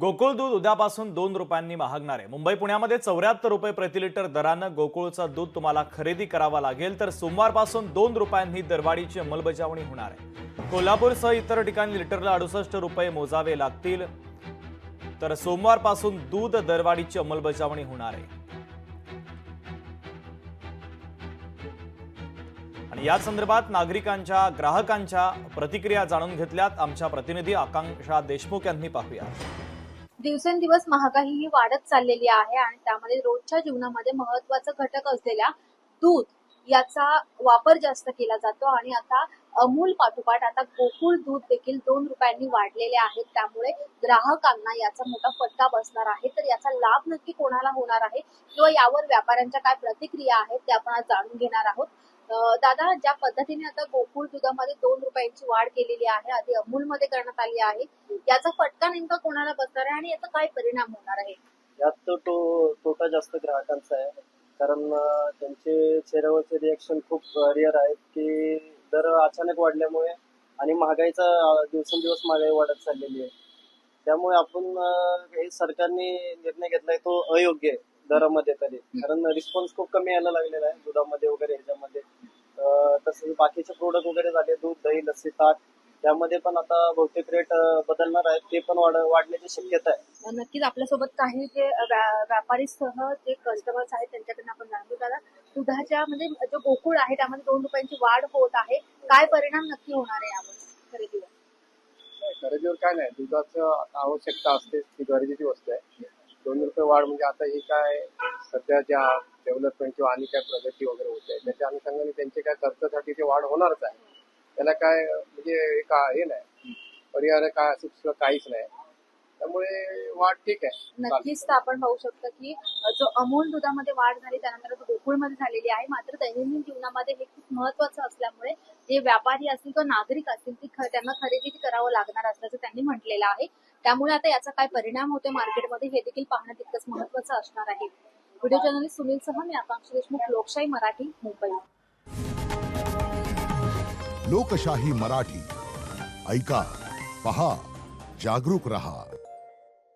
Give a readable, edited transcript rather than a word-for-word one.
गोकुळ दूध उद्यापासून 2 रुपयांनी महागणार आहे। मुंबई पुण्यामध्ये 74 रुपये प्रति लिटर दरानं गोकुळचं दूध तुम्हाला खरेदी करावं लागेल। तर सोमवारपासून 2 रुपयांनी दरवाढीची अंमलबजावणी होणार आहे। कोल्हापूरसह इतर ठिकाणी लिटरला 68 रुपये मोजावे लागतील। तर सोमवारपासून दूध दरवाढीची अंमलबजावणी होणार आहे। आणि या संदर्भात नागरिकांच्या ग्राहकांच्या प्रतिक्रिया जाणून घेतल्यात आमच्या प्रतिनिधी आकांक्षा देशमुख यांनी। पाहूया। दिवसेंदिवस महागाई ही वाढत चाललेली आहे आणि त्यामध्ये रोजच्या जीवनामध्ये महत्त्वाचा घटक असलेल्या दूध याचा वापर जास्त केला जातो आणि आता अमूल पाठोपाठ आता गोकुळ दूध देखील 2 रुपयांनी वाढलेले आहेत। त्यामुळे ग्राहकांना याचा मोठा फटका बसणार आहे। तर याचा लाभ नक्की कोणाला होणार आहे किंवा यावर व्यापाऱ्यांच्या काय प्रतिक्रिया आहेत ते आपण आज जाणून घेणार आहोत। दादा, ज्या पद्धतीने आता गोकुळ दुधामध्ये 2 रुपयांची वाढ केलेली आहे, आधी अमूल मध्ये करण्यात आली आहे, याचा फटका नेमका कोणाला बसणार आहे आणि याचा काय परिणाम होणार आहे? यात तोटा जास्त ग्राहकांचा आहे, कारण त्यांचे चेहऱ्यावरचे रिएक्शन खूप रिअर आहेत की दर अचानक वाढल्यामुळे आणि महागाईचा दिवसेंदिवस महागाई वाढत चाललेली आहे। त्यामुळे आपण हे सरकारने निर्णय घेतलाय तो अयोग्य आहे दरामध्ये तरी, कारण रिस्पॉन्स खूप कमी यायला लागलेला आहे दुधामध्ये वगैरे ह्याच्यामध्ये। तसंच बाकीचे प्रोडक्ट वगैरे झाले, दूध, दही, लस्सी, ताक, त्यामध्ये पण आता बहुतेक रेट बदलणार आहेत, ते पण वाढण्याची शक्यता आहे। नक्कीच आपल्यासोबत काही जे व्यापारीसह जे कस्टमर्स आहेत त्यांच्याकडून आपण जाणून दादा, दुधाच्या म्हणजे जो गोकुळ आहे त्यामध्ये 2 रुपयांची वाढ होत आहे, काय परिणाम नक्की होणार आहे यावर खरेदीवर? खरेदीवर काय नाही, दुधाचं आवश्यकता असते, ती गरजेची वस्तू आहे। 2 रुपये वाढ म्हणजे आता ही काय सध्या ज्या डेव्हलपमेंट किंवा आणि काय प्रगती वगैरे होते त्याच्या अनुषंगाने त्यांचे काय खर्चासाठीची वाढ होणारच आहे। त्याला काय म्हणजे हे नाही, पर्याय काय असं काहीच नाही, त्यामुळे वाढ ठीक आहे। नक्कीच तर आपण पाहू शकतो की जो अमूल दुधामध्ये वाढ झाली त्यानंतर गोकुळमध्ये झालेली आहे, मात्र दैनंदिन जीवनामध्ये हे खूप महत्वाचं असल्यामुळे जे व्यापारी असतील किंवा नागरिक असतील त्यांना खरेदी करावं लागणार असल्याचं त्यांनी म्हटलेलं आहे। त्यामुळे आता याचा काय परिणाम होतो मार्केटमध्ये हे देखील पाहणं तितकंच महत्वाचं असणार आहे। व्हिडिओ जर्नलिस्ट सुनील सह मी आकांक्षा देशमुख, लोकशाही मराठी, मुंबई। लोकशाही मराठी ऐका, पहा, जागरूक रहा।